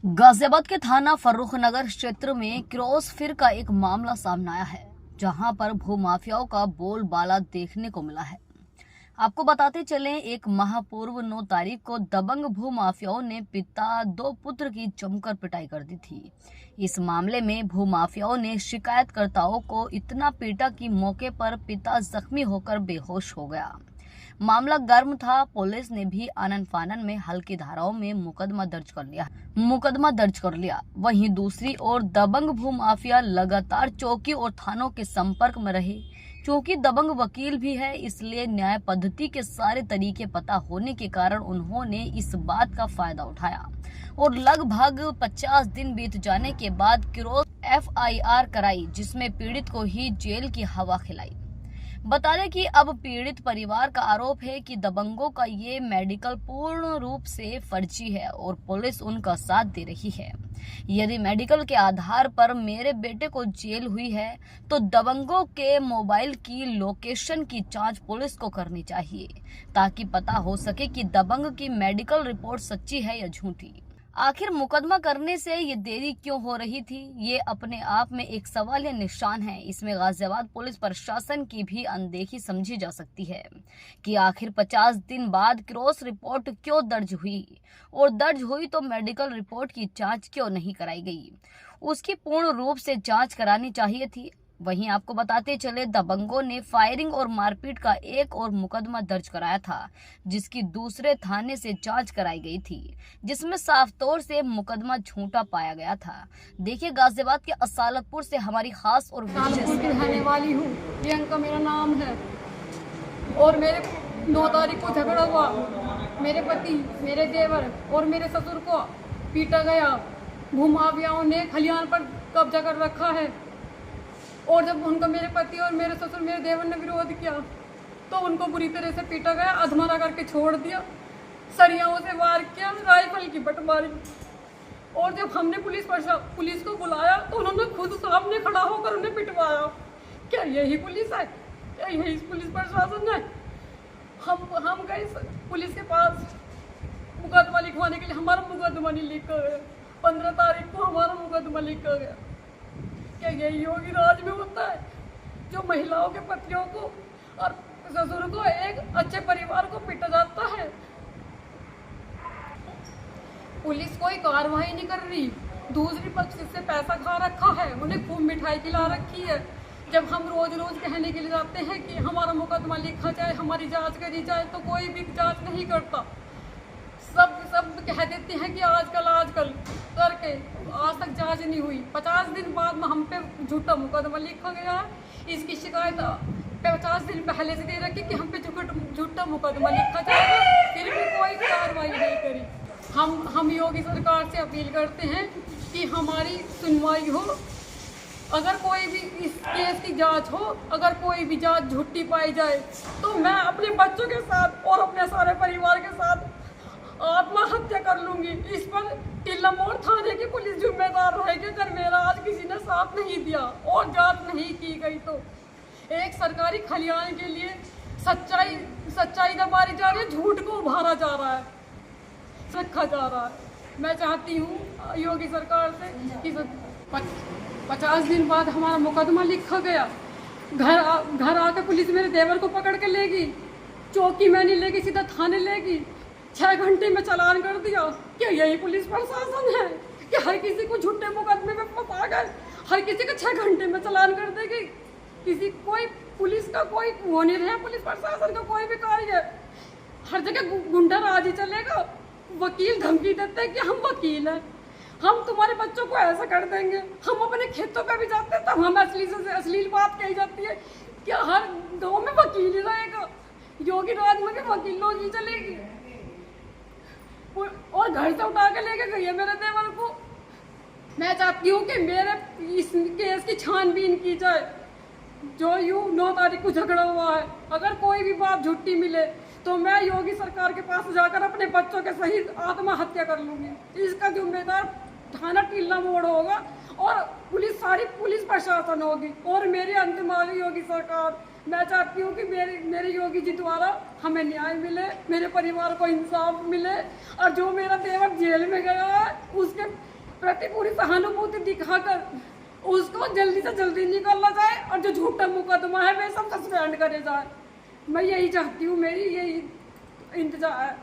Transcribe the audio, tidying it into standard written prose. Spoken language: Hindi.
गाजियाबाद के थाना फर्रुखनगर क्षेत्र में क्रॉस फिर का एक मामला सामने आया है, जहां पर भूमाफियाओं का बोलबाला देखने को मिला है। आपको बताते चले, एक माह पूर्व 9 तारीख को दबंग भूमाफियाओं ने पिता दो पुत्र की जमकर पिटाई कर दी थी। इस मामले में भूमाफियाओं ने शिकायतकर्ताओं को इतना पीटा कि मौके पर पिता जख्मी होकर बेहोश हो गया। मामला गर्म था। पुलिस ने भी आनन फानन में हल्की धाराओं में मुकदमा दर्ज कर लिया। वहीं दूसरी ओर दबंग भूमाफिया लगातार चौकी और थानों के संपर्क में रहे। चूंकि दबंग वकील भी है, इसलिए न्याय पद्धति के सारे तरीके पता होने के कारण उन्होंने इस बात का फायदा उठाया और लगभग 50 दिन बीत जाने के बाद क्रॉस FIR कराई, जिसमें पीड़ित को ही जेल की हवा खिलाई। बता दें कि अब पीड़ित परिवार का आरोप है कि दबंगों का ये मेडिकल पूर्ण रूप से फर्जी है और पुलिस उनका साथ दे रही है। यदि मेडिकल के आधार पर मेरे बेटे को जेल हुई है, तो दबंगों के मोबाइल की लोकेशन की जांच पुलिस को करनी चाहिए, ताकि पता हो सके कि दबंग की मेडिकल रिपोर्ट सच्ची है या झूठी। आखिर मुकदमा करने से ये देरी क्यों हो रही थी, ये अपने आप में एक सवाल या निशान है। इसमें गाजियाबाद पुलिस प्रशासन की भी अनदेखी समझी जा सकती है कि आखिर 50 दिन बाद क्रॉस रिपोर्ट क्यों दर्ज हुई, और दर्ज हुई तो मेडिकल रिपोर्ट की जांच क्यों नहीं कराई गई। उसकी पूर्ण रूप से जांच करानी चाहिए थी। वहीं आपको बताते चले, दबंगों ने फायरिंग और मारपीट का एक और मुकदमा दर्ज कराया था, जिसकी दूसरे थाने से जांच कराई गई थी, जिसमें साफ तौर से मुकदमा झूठा पाया गया था। देखिए, गाजियाबाद के असालतपुर से हमारी खास और असालतपुर की रहने वाली हूँ। प्रियंका मेरा नाम है। और मेरे 9 तारीख को झगड़ा हुआ। मेरे पति, मेरे देवर और मेरे ससुर को पीटा गया। भूमाफियाओं ने खलिहान पर कब्जा कर रखा है। और जब उनका मेरे पति और मेरे ससुर, मेरे देवर ने विरोध किया, तो उनको बुरी तरह से पीटा गया, अधमरा करके छोड़ दिया, सरियाओं से वार किया, राइफल की बट मारी। और जब हमने पुलिस को बुलाया, तो उन्होंने खुद सामने खड़ा होकर उन्हें पिटवाया। क्या यही पुलिस है? क्या यही पुलिस प्रशासन है? हम गए पुलिस के पास मुकदमा लिखवाने के लिए। हमारा मुकदमा नहीं लिखा गया। 15 तारीख को हमारा मुकदमा लिखा गया। क्या यही योगी राज में होता है, जो महिलाओं के पतियों को और ससुर को, एक अच्छे परिवार को पीटा जाता है? पुलिस कोई कार्रवाई नहीं कर रही। दूसरी पक्ष से पैसा खा रखा है, उन्हें खूब मिठाई खिला रखी है। जब हम रोज कहने के लिए जाते हैं कि हमारा मुकदमा लिखा जाए, हमारी जांच करी जाए, तो कोई भी जांच नहीं करता। सब कह देते हैं कि आजकल करके आज तक जांच नहीं हुई। 50 दिन बाद में हम पे झूठा मुकदमा लिखा गया है। इसकी शिकायत 50 दिन पहले से दे रखी कि हम पे झूठा मुकदमा लिखा जाएगा, फिर भी कोई कार्रवाई नहीं करी। हम योगी सरकार से अपील करते हैं कि हमारी सुनवाई हो। अगर कोई भी इस केस की जांच हो, अगर कोई भी जांच झूठी पाई जाए, तो मैं अपने बच्चों के साथ और अपने सारे परिवार के साथ आत्महत्या कर लूंगी। इस पर टिल्ला मोड़ थाने की पुलिस जिम्मेदार रहेगी। अगर मेरा आज किसी ने साथ नहीं दिया और जांच नहीं की गई, तो एक सरकारी खलिहान के लिए सच्चाई दबारी जा रही है, झूठ को उभारा जा रहा है, रखा जा रहा है। मैं चाहती हूँ योगी सरकार से कि 50 दिन बाद हमारा मुकदमा लिखा गया। घर आके पुलिस मेरे देवर को पकड़ के लेगी, चौकी में नहीं लेगी, सीधा थाने लेगी। 6 घंटे में चालान कर दिया। क्या यही पुलिस प्रशासन है? कि हर किसी को झूठे मुकदमे में फंसा कर हर किसी को 6 घंटे में चालान कर देगी? कोई पुलिस का कोई वो नहीं रहा, पुलिस प्रशासन का कोई भी कार्य। हर जगह गुंडा राज ही चलेगा। वकील धमकी देते हैं कि हम वकील हैं, हम तुम्हारे बच्चों को ऐसा कर देंगे। हम अपने खेतों पे भी जाते हैं, तब हमें अश्लील बात कही जाती है। क्या हर गाँव में वकील ही रहेगा? योगी राज में वकीलों की चलेगी? और घर से उठा के लेके गई है मेरे देवर को। मैं चाहती हूँ कि मेरे इस केस की छानबीन की जाए। जो 9 तारीख को झगड़ा हुआ है, अगर कोई भी बात झूठी मिले, तो मैं योगी सरकार के पास जाकर अपने बच्चों के सहित आत्महत्या कर लूंगी। इसका जिम्मेदार थाना टिल्ला मोड़ होगा और सारी पुलिस प्रशासन होगी। और मेरी अंतिम योगी सरकार, मैं चाहती हूँ कि मेरे योगी जी द्वारा हमें न्याय मिले, मेरे परिवार को इंसाफ मिले, और जो मेरा देवर जेल में गया है उसके प्रति पूरी सहानुभूति दिखाकर उसको जल्दी से जल्दी निकाला जाए और जो झूठा मुकदमा है वे सब सस्पेंड करे जाए। मैं यही चाहती हूँ, मेरी यही इंतजार है।